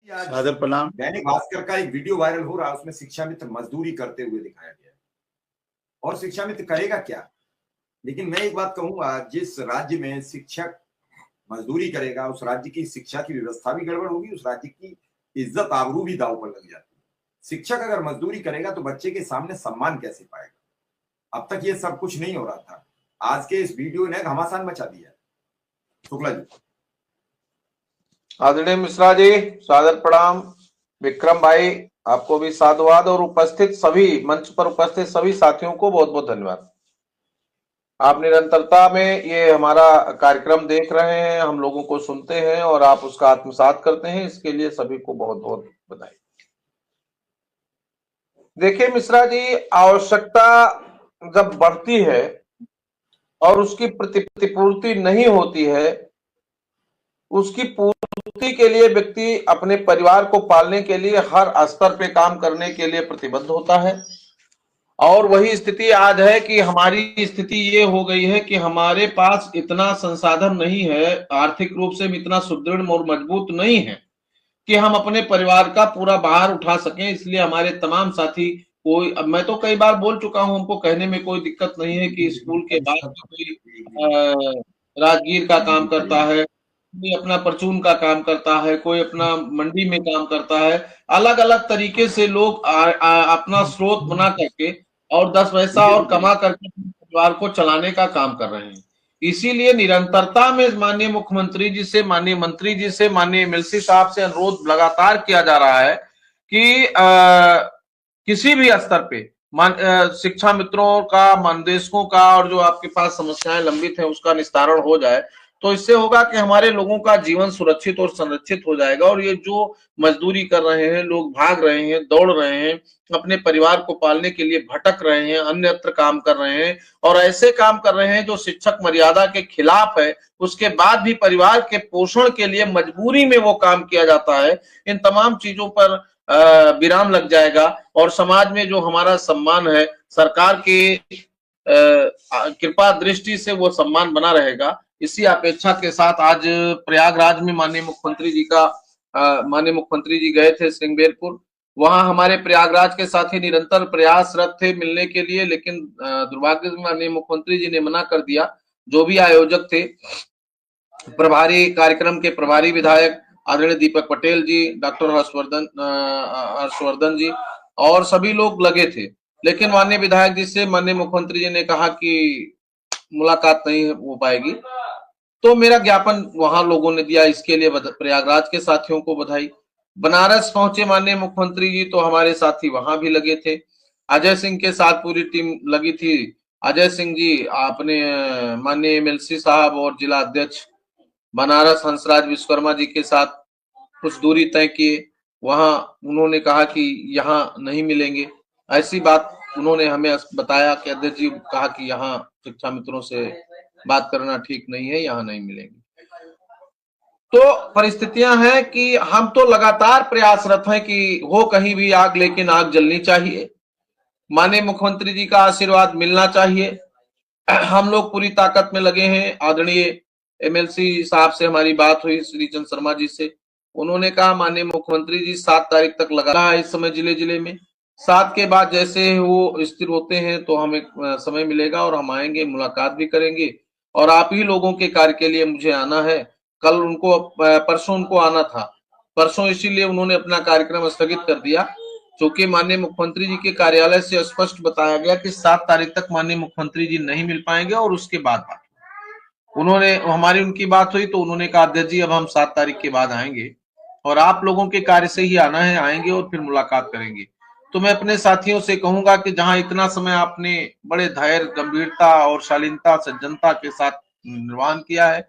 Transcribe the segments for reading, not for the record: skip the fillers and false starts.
सादर प्रणाम। दैनिक भास्कर का एक वीडियो वायरल हो रहा है, उसमें शिक्षा मित्र मजदूरी करते हुए दिखाया गया है। और शिक्षा मित्र करेगा क्या? लेकिन मैं एक बात कहूंगा, जिस राज्य में शिक्षक मजदूरी करेगा उस राज्य की शिक्षा की व्यवस्था भी गड़बड़ होगी, उस राज्य की इज्जत आबरू भी दांव पर लग जाती है। शिक्षक अगर मजदूरी करेगा तो बच्चे के सामने सम्मान कैसे पाएगा? अब तक ये सब कुछ नहीं हो रहा था, आज के इस वीडियो ने घमासान मचा दिया। शुक्ला जी। आदरणीय मिश्रा जी, सादर प्रणाम। विक्रम भाई, आपको भी साधुवाद और उपस्थित सभी मंच पर उपस्थित सभी साथियों को बहुत बहुत धन्यवाद। आप निरंतरता में ये हमारा कार्यक्रम देख रहे हैं, हम लोगों को सुनते हैं और आप उसका आत्मसात करते हैं, इसके लिए सभी को बहुत बहुत बधाई। देखिए मिश्रा जी, आवश्यकता जब बढ़ती है और उसकी प्रतिपूर्ति नहीं होती है, उसकी पूर्ति के लिए व्यक्ति अपने परिवार को पालने के लिए हर स्तर पे काम करने के लिए प्रतिबद्ध होता है। और वही स्थिति आज है कि हमारी स्थिति ये हो गई है कि हमारे पास इतना संसाधन नहीं है, आर्थिक रूप से भी इतना सुदृढ़ और मजबूत नहीं है कि हम अपने परिवार का पूरा भार उठा सकें। इसलिए हमारे तमाम साथी, कोई, अब मैं तो कई बार बोल चुका हूं, हमको कहने में कोई दिक्कत नहीं है कि स्कूल के बाद कोई राजगीर का काम करता है, कोई अपना परचून का काम करता है, कोई अपना मंडी में काम करता है। अलग अलग तरीके से लोग अपना स्रोत बना करके और 10 पैसा और कमा करके परिवार को चलाने का काम कर रहे हैं। इसीलिए निरंतरता में माननीय मुख्यमंत्री जी से, माननीय मंत्री जी से, माननीय एमएलसी साहब से अनुरोध लगातार किया जा रहा है कि किसी भी स्तर पे शिक्षा मित्रों का, मनदेशकों का और जो आपके पास समस्याएं लंबित है उसका निस्तारण हो जाए। तो इससे होगा कि हमारे लोगों का जीवन सुरक्षित और संरक्षित हो जाएगा। और ये जो मजदूरी कर रहे हैं लोग, भाग रहे हैं, दौड़ रहे हैं, अपने परिवार को पालने के लिए भटक रहे हैं, अन्यत्र काम कर रहे हैं और ऐसे काम कर रहे हैं जो शिक्षक मर्यादा के खिलाफ है, उसके बाद भी परिवार के पोषण के लिए मजबूरी में वो काम किया जाता है। इन तमाम चीजों पर विराम लग जाएगा और समाज में जो हमारा सम्मान है, सरकार की कृपा दृष्टि से वो सम्मान बना रहेगा। इसी अपेक्षा के साथ आज प्रयागराज में माननीय मुख्यमंत्री जी गए थे श्रृंगेरपुर। वहां हमारे प्रयागराज के साथी निरंतर प्रयासरत थे मिलने के लिए, लेकिन दुर्भाग्य से माननीय मुख्यमंत्री जी ने मना कर दिया। जो भी आयोजक थे, प्रभारी कार्यक्रम के प्रभारी विधायक आदरणीय दीपक पटेल जी, डॉक्टर हर्षवर्धन जी और सभी लोग लगे थे, लेकिन माननीय विधायक जी से माननीय मुख्यमंत्री जी ने कहा कि मुलाकात नहीं हो पाएगी। तो मेरा ज्ञापन वहां लोगों ने दिया, इसके लिए प्रयागराज के साथियों को बधाई। बनारस पहुंचे माननीय मुख्यमंत्री जी तो हमारे साथी वहां भी लगे थे। अजय सिंह के साथ पूरी टीम लगी थी। अजय सिंह जी अपने माननीय एमएलसी साहब और जिला अध्यक्ष बनारस हंसराज विश्वकर्मा जी के साथ कुछ दूरी तय किए। वहां उन्होंने कहा कि यहाँ नहीं मिलेंगे, ऐसी बात उन्होंने हमें बताया कि अध्यक्ष जी कहा कि यहाँ शिक्षा मित्रों से बात करना ठीक नहीं है, यहाँ नहीं मिलेंगे। तो परिस्थितियां हैं कि हम तो लगातार प्रयासरत हैं कि हो कहीं भी आग, लेकिन आग जलनी चाहिए। माननीय मुख्यमंत्री जी का आशीर्वाद मिलना चाहिए। हम लोग पूरी ताकत में लगे हैं। आदरणीय एमएलसी साहब से हमारी बात हुई, श्रीचंद शर्मा जी से। उन्होंने कहा माननीय मुख्यमंत्री जी 7 तारीख तक लगा है इस समय जिले में। 7 के बाद जैसे वो स्थिर होते हैं तो हमें समय मिलेगा और हम आएंगे, मुलाकात भी करेंगे। और आप ही लोगों के कार्य के लिए मुझे आना है। कल उनको, परसों उनको आना था, परसों इसीलिए उन्होंने अपना कार्यक्रम स्थगित कर दिया, क्योंकि माननीय मुख्यमंत्री जी के कार्यालय से स्पष्ट बताया गया कि 7 तारीख तक माननीय मुख्यमंत्री जी नहीं मिल पाएंगे और उसके बाद उन्होंने, हमारी उनकी बात हुई तो उन्होंने कहा अध्यक्ष जी अब हम 7 तारीख के बाद आएंगे और आप लोगों के कार्य से ही आना है, आएंगे और फिर मुलाकात करेंगे। तो मैं अपने साथियों से कहूंगा कि जहां इतना समय आपने बड़े धैर्य, गंभीरता और शालीनता, सज्जनता के साथ निर्वहन किया है,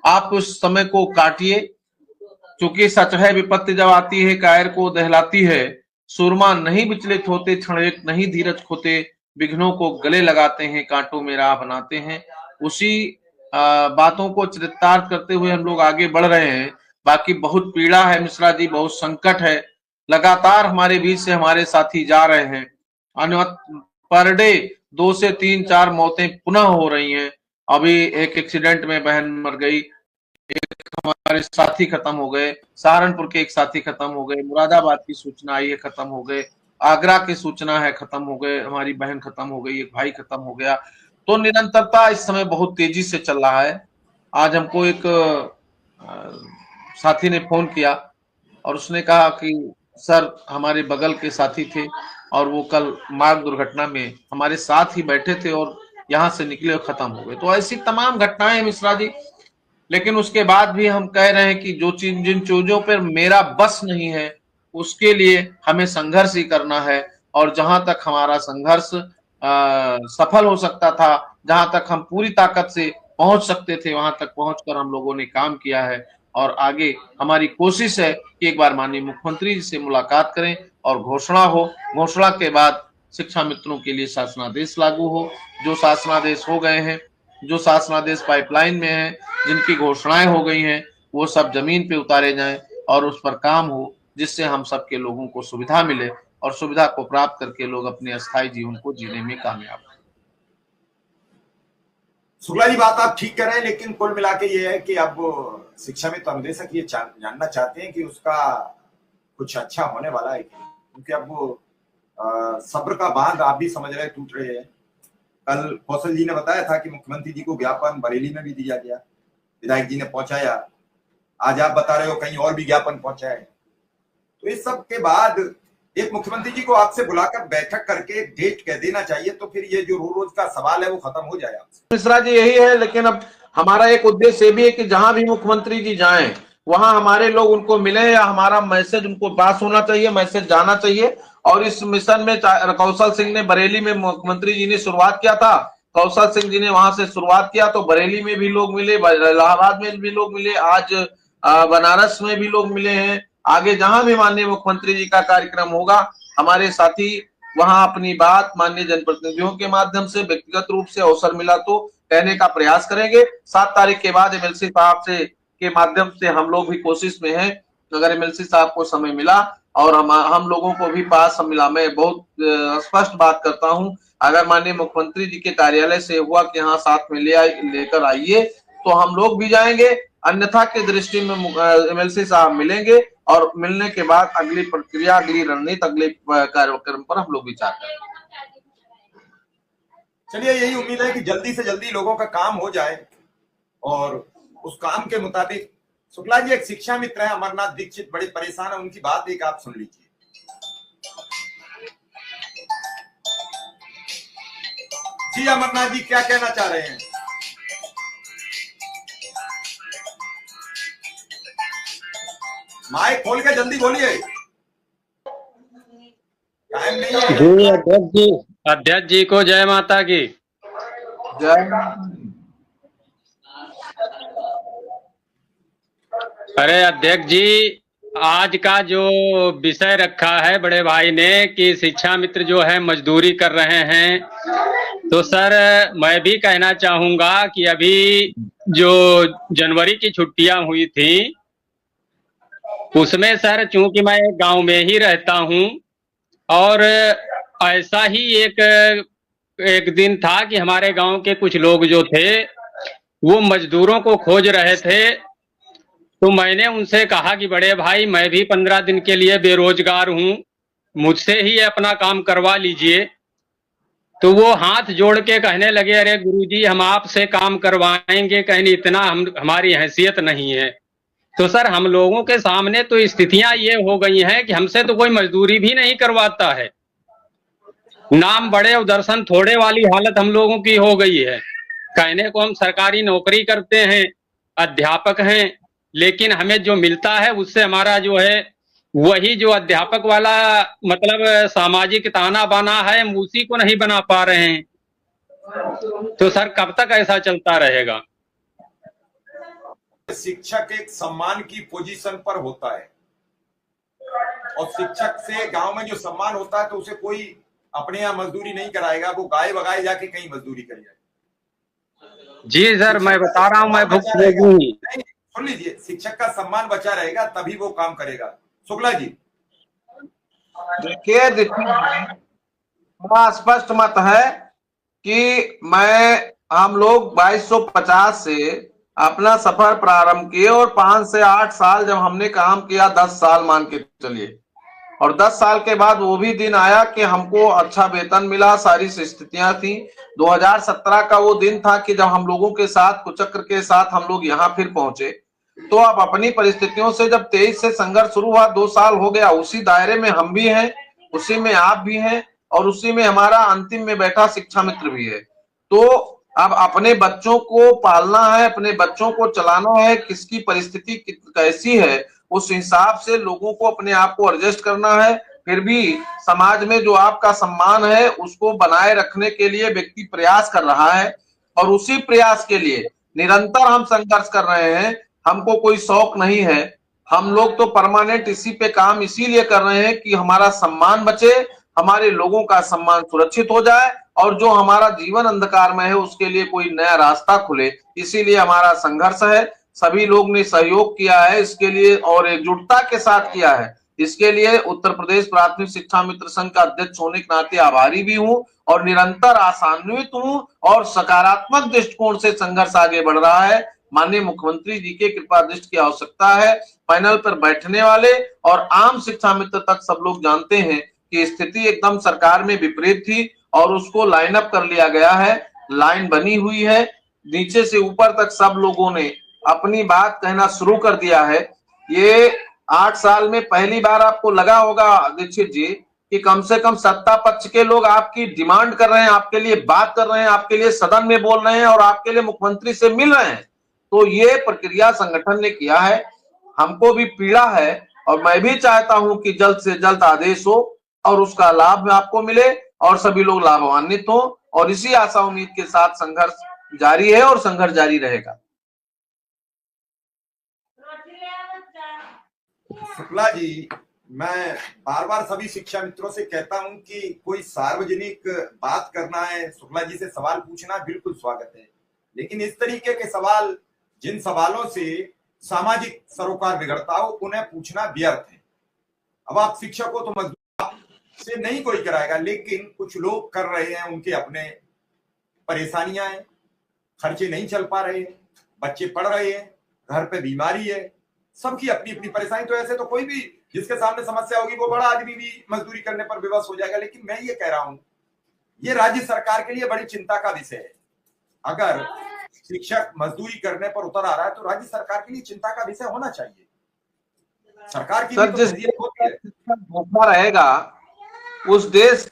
आप उस समय को काटिए। क्योंकि सच है, विपत्ति जब आती है कायर को दहलाती है। सूरमा नहीं विचलित होते, क्षण नहीं धीरज खोते, विघ्नों को गले लगाते हैं, कांटों में राह बनाते हैं। उसी बातों को चरितार्थ करते हुए हम लोग आगे बढ़ रहे हैं। बाकी बहुत पीड़ा है मिश्रा जी, बहुत संकट है। लगातार हमारे बीच से हमारे साथी जा रहे हैं। पर डे 2 से 3-4 मौतें पुनः हो रही हैं। अभी एक एक्सीडेंट में बहन मर गई, एक हमारे साथी खत्म हो गए, सहारनपुर के एक साथी खत्म हो गए, मुरादाबाद की सूचना आई है खत्म हो गए, आगरा की सूचना है खत्म हो गए, हमारी बहन खत्म हो गई, एक भाई खत्म हो गया। तो निरंतरता इस समय बहुत तेजी से चल रहा है। आज हमको एक साथी ने फोन किया और उसने कहा कि सर हमारे बगल के साथी थे और वो कल मार्ग दुर्घटना में हमारे साथ ही बैठे थे और यहाँ से निकले और खत्म हो गए। तो ऐसी तमाम घटनाएं मिश्रा जी, लेकिन उसके बाद भी हम कह रहे हैं कि जो चीज जिन चीजों पर मेरा बस नहीं है उसके लिए हमें संघर्ष ही करना है। और जहां तक हमारा संघर्ष सफल हो सकता था, जहां तक हम पूरी ताकत से पहुंच सकते थे, वहां तक पहुंचकर हम लोगों ने काम किया है। और आगे हमारी कोशिश है कि एक बार माननीय मुख्यमंत्री जी से मुलाकात करें और घोषणा हो, घोषणा के बाद शिक्षा मित्रों के लिए शासनादेश लागू हो। जो शासनादेश हो गए हैं, जो शासनादेश पाइपलाइन में है, जिनकी घोषणाएं हो गई हैं, वो सब जमीन पे उतारे जाएं और उस पर काम हो, जिससे हम सबके लोगों को सुविधा मिले और सुविधा को प्राप्त करके लोग अपने अस्थायी जीवन को जीने में कामयाब हो। शुक्ला जी, बात आप ठीक कर रहे हैं, लेकिन कुल मिला के ये है कि अब शिक्षा में तो अनुदेशक ये जानना चाहते हैं कि उसका कुछ अच्छा होने वाला है, क्योंकि अब वो सब्र का बांध आप भी समझ रहे टूट रहे हैं। कल कौशल जी ने बताया था कि मुख्यमंत्री जी को ज्ञापन बरेली में भी दिया गया, विधायक जी ने पहुंचाया। आज आप बता रहे हो कहीं और भी ज्ञापन पहुंचा है। तो इस सब के बाद एक मुख्यमंत्री जी को आपसे बुलाकर बैठक करके डेट कह देना चाहिए, तो फिर ये जो रोज का सवाल है वो खत्म हो जाए आपसे। मिश्रा जी यही है, लेकिन अब हमारा एक उद्देश्य ये भी है कि जहां भी मुख्यमंत्री जी जाएं वहां हमारे लोग उनको मिले या हमारा मैसेज उनको पास होना चाहिए, मैसेज जाना चाहिए। और इस मिशन में कौशल सिंह ने बरेली में मुख्यमंत्री जी ने शुरुआत किया था, कौशल सिंह जी ने वहां से शुरुआत किया, तो बरेली में भी लोग मिले, इलाहाबाद में भी लोग मिले, आज बनारस में भी लोग मिले हैं। आगे जहां भी माननीय मुख्यमंत्री जी का कार्यक्रम होगा, हमारे साथी वहां अपनी बात माननीय जनप्रतिनिधियों के माध्यम से व्यक्तिगत रूप से अवसर मिला तो कहने का प्रयास करेंगे। 7 तारीख के बाद एमएलसी साहब से के माध्यम से हम लोग भी कोशिश में हैं, अगर एमएलसी साहब को समय मिला और हम लोगों को भी पास मिला। मैं बहुत स्पष्ट बात करता हूं, अगर माननीय मुख्यमंत्री जी के कार्यालय से हुआ कि हाँ साथ में लेकर आइए तो हम लोग भी जाएंगे, अन्यथा की दृष्टि में एमएलसी साहब मिलेंगे और मिलने के बाद अगली प्रक्रिया, अगली रणनीति, अगले कार्यक्रम पर हम लोग विचार करेंगे। चलिए, यही उम्मीद है कि जल्दी से जल्दी लोगों का काम हो जाए और उस काम के मुताबिक। शुक्ला जी, एक शिक्षा मित्र है अमरनाथ दीक्षित, बड़े परेशान है, उनकी बात एक आप सुन लीजिए। जी अमरनाथ जी, क्या कहना चाह रहे हैं? माइक खोल के जल्दी बोलिए, टाइम नहीं है। जी अध्यक्ष जी को जय माता की। जय। अरे अध्यक्ष जी, आज का जो विषय रखा है बड़े भाई ने कि शिक्षा मित्र जो है मजदूरी कर रहे हैं, तो सर मैं भी कहना चाहूंगा कि अभी जो जनवरी की छुट्टियां हुई थी उसमें सर, चूंकि मैं गांव में ही रहता हूं और ऐसा ही एक दिन था कि हमारे गांव के कुछ लोग जो थे वो मजदूरों को खोज रहे थे। तो मैंने उनसे कहा कि बड़े भाई, मैं भी 15 दिन के लिए बेरोजगार हूं, मुझसे ही अपना काम करवा लीजिए। तो वो हाथ जोड़ के कहने लगे, अरे गुरुजी, हम आपसे काम करवाएंगे, कहीं इतना हमारी हैसियत नहीं है। तो सर, हम लोगों के सामने तो स्थितियां ये हो गई हैं कि हमसे तो कोई मजदूरी भी नहीं करवाता है, नाम बड़े और दर्शन थोड़े वाली हालत हम लोगों की हो गई है। कहने को हम सरकारी नौकरी करते हैं, अध्यापक हैं, लेकिन हमें जो मिलता है उससे हमारा जो है वही जो अध्यापक वाला मतलब सामाजिक ताना बाना है, हम उसी को नहीं बना पा रहे हैं। तो सर, कब तक ऐसा चलता रहेगा? शिक्षक एक सम्मान की पोजीशन पर होता है और शिक्षक से गांव में जो सम्मान होता है तो उसे कोई अपने यहाँ मजदूरी नहीं कराएगा, वो गाय बगाए जाके कहीं मजदूरी करेगा। जी सर, मैं बता रहा हूँ, मैं भुक्तभोगी। सुन लीजिए, शिक्षक का सम्मान बचा रहेगा तभी वो काम करेगा। शुक्ला जी, देखिए बड़ा स्पष्ट मत है कि हम लोग 2250 से अपना सफर प्रारंभ किए और 5 से 8 साल जब हमने काम किया, 10 साल मान के चलिए, और 10 साल के बाद वो भी दिन आया कि हमको अच्छा वेतन मिला, सारी स्थितियां थी। 2017 का वो दिन था कि जब हम लोगों के साथ, कुचक्र के साथ हम लोग यहाँ फिर पहुंचे। तो अब अपनी परिस्थितियों से जब 23 से संघर्ष शुरू हुआ, 2 साल हो गया, उसी दायरे में हम भी हैं, उसी में आप भी हैं, और उसी में हमारा अंतिम में बैठा शिक्षा मित्र भी है। तो अब अपने बच्चों को पालना है, अपने बच्चों को चलाना है, किसकी परिस्थिति कैसी है उस हिसाब से लोगों को अपने आप को एडजस्ट करना है। फिर भी समाज में जो आपका सम्मान है उसको बनाए रखने के लिए व्यक्ति प्रयास कर रहा है, और उसी प्रयास के लिए निरंतर हम संघर्ष कर रहे हैं। हमको कोई शौक नहीं है, हम लोग तो परमानेंट इसी पे काम इसीलिए कर रहे हैं कि हमारा सम्मान बचे, हमारे लोगों का सम्मान सुरक्षित हो जाए, और जो हमारा जीवन अंधकार में है उसके लिए कोई नया रास्ता खुले। इसीलिए हमारा संघर्ष है। सभी लोग ने सहयोग किया है इसके लिए, और एकजुटता के साथ किया है। इसके लिए उत्तर प्रदेश प्राथमिक शिक्षा मित्र संघ का अध्यक्ष होने के नाते आभारी भी हूं, और निरंतर आशान्वित हूं, और सकारात्मक दृष्टिकोण से संघर्ष आगे बढ़ रहा है। माननीय मुख्यमंत्री जी के कृपा दृष्टि की आवश्यकता है। पैनल पर बैठने वाले और आम शिक्षा मित्र तक सब लोग जानते हैं कि स्थिति एकदम सरकार में विपरीत थी, और उसको लाइन अप कर लिया गया है। लाइन बनी हुई है, नीचे से ऊपर तक सब लोगों ने अपनी बात कहना शुरू कर दिया है। ये 8 साल में पहली बार आपको लगा होगा दीक्षित जी कि कम से कम सत्ता पक्ष के लोग आपकी डिमांड कर रहे हैं, आपके लिए बात कर रहे हैं, आपके लिए सदन में बोल रहे हैं, और आपके लिए मुख्यमंत्री से मिल रहे हैं। तो ये प्रक्रिया संगठन ने किया है। हमको भी पीड़ा है, और मैं भी चाहता हूं कि जल्द से जल्द आदेश हो और उसका लाभ आपको मिले और सभी लोग लाभान्वित हो, और इसी आशा उम्मीद के साथ संघर्ष जारी है और संघर्ष जारी रहेगा। शुक्ला जी, मैं बार बार सभी शिक्षा मित्रों से कहता हूं कि कोई सार्वजनिक बात करना है, शुक्ला जी से सवाल पूछना बिल्कुल स्वागत है, लेकिन इस तरीके के सवाल, जिन सवालों से सामाजिक सरोकार बिगड़ता हो, उन्हें पूछना व्यर्थ है। अब आप शिक्षक हो तो मजदूर से नहीं कोई कराएगा, लेकिन कुछ लोग कर रहे हैं, उनके अपने परेशानियां हैं, खर्चे नहीं चल पा रहे हैं, बच्चे पढ़ रहे हैं, घर पे बीमारी है, सबकी अपनी अपनी परेशानी। तो ऐसे तो कोई भी जिसके सामने समस्या होगी वो बड़ा आदमी भी मजदूरी करने पर विवश हो जाएगा। लेकिन मैं ये कह रहा हूं, ये राज्य सरकार के लिए बड़ी चिंता का विषय है। अगर शिक्षक मजदूरी करने पर उतर आ रहा है तो राज्य सरकार के लिए चिंता का विषय होना चाहिए। सरकार की सर, जिस भूखा रहेगा उस देश,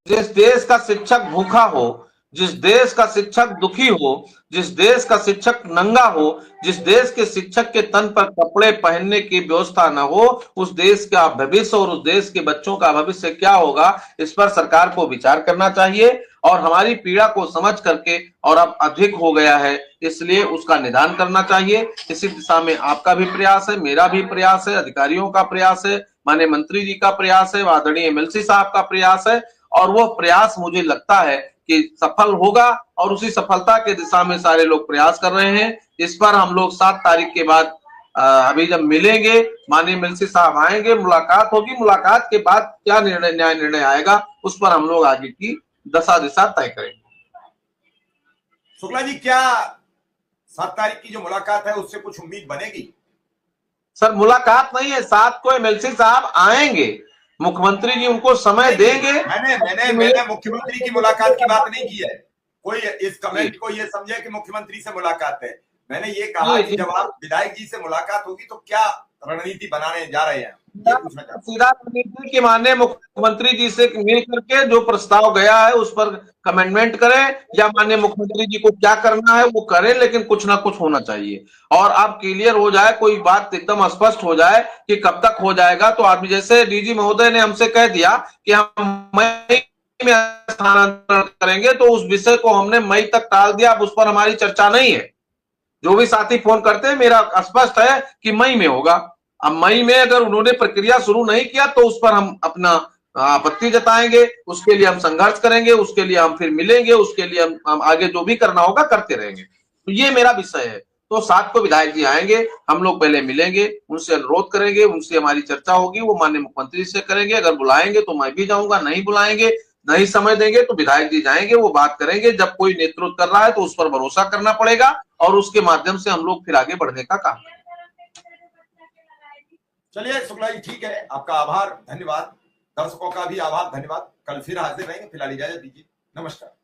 जिस देश का शिक्षक भूखा हो, जिस देश का शिक्षक दुखी हो, जिस देश का शिक्षक नंगा हो, जिस देश के शिक्षक के तन पर कपड़े पहनने की व्यवस्था न हो, उस देश का भविष्य और उस देश के बच्चों का भविष्य क्या होगा, इस पर सरकार को विचार करना चाहिए। और हमारी पीड़ा को समझ करके, और अब अधिक हो गया है इसलिए उसका निदान करना चाहिए। इसी दिशा में आपका भी प्रयास है, मेरा भी प्रयास है, अधिकारियों का प्रयास है, माननीय मंत्री जी का प्रयास है, आदरणीय एमएलसी साहब का प्रयास है, और वो प्रयास मुझे लगता है कि सफल होगा, और उसी सफलता के दिशा में सारे लोग प्रयास कर रहे हैं। इस पर हम लोग 7 तारीख के बाद अभी जब मिलेंगे, माननीय एमएलसी साहब आएंगे, मुलाकात होगी, मुलाकात के बाद क्या न्याय निर्णय आएगा उस पर हम लोग आगे की दशा दिशा तय करेंगे। शुक्ला जी, क्या 7 तारीख की जो मुलाकात है उससे कुछ उम्मीद बनेगी? सर, मुलाकात नहीं है, 7 को एमएलसी साहब आएंगे, मुख्यमंत्री जी उनको समय देंगे। मैंने मुख्यमंत्री की मुलाकात की बात नहीं की है। कोई इस कमेंट को ये समझे कि मुख्यमंत्री से मुलाकात है। मैंने ये कहा कि जब आप विधायक जी से मुलाकात होगी तो क्या रणनीति बनाने जा रहे हैं, ये पूछना चाहता हूं। सीधा रणनीति के माननीय मुख्यमंत्री जी से मिल करके जो प्रस्ताव गया है उस पर कमेंटमेंट करें, या माननीय मुख्यमंत्री जी को क्या करना है वो करें, लेकिन कुछ ना कुछ होना चाहिए। और अब क्लियर हो जाए, कोई बात एकदम स्पष्ट हो जाए कि कब तक हो जाएगा। तो आदमी जैसे डीजी महोदय ने हमसे कह दिया कि हम मई में स्थानांतरण करेंगे, तो उस विषय को हमने मई तक टाल दिया। अब उस पर हमारी चर्चा नहीं है। जो भी साथी फोन करते हैं, मेरा स्पष्ट है कि मई में होगा। अब मई में अगर उन्होंने प्रक्रिया शुरू नहीं किया तो उस पर हम अपना आपत्ति जताएंगे, उसके लिए हम संघर्ष करेंगे, उसके लिए हम फिर मिलेंगे, उसके लिए हम आगे जो भी करना होगा करते रहेंगे। तो ये मेरा विषय है। तो 7 को विधायक जी आएंगे, हम लोग पहले मिलेंगे, उनसे अनुरोध करेंगे, उनसे हमारी चर्चा होगी, वो माननीय मुख्यमंत्री से करेंगे। अगर बुलाएंगे तो मैं भी जाऊंगा, नहीं बुलाएंगे नहीं समय देंगे तो विधायक जी जाएंगे, वो बात करेंगे। जब कोई नेतृत्व कर रहा है तो उस पर भरोसा करना पड़ेगा और उसके माध्यम से हम लोग फिर आगे बढ़ने का काम करेंगे। चलिए शुक्ला जी, ठीक है, आपका आभार, धन्यवाद। दर्शकों का भी आभार, धन्यवाद। कल फिर हाजिर रहेंगे, फिलहाल इजाजत दीजिए, नमस्कार।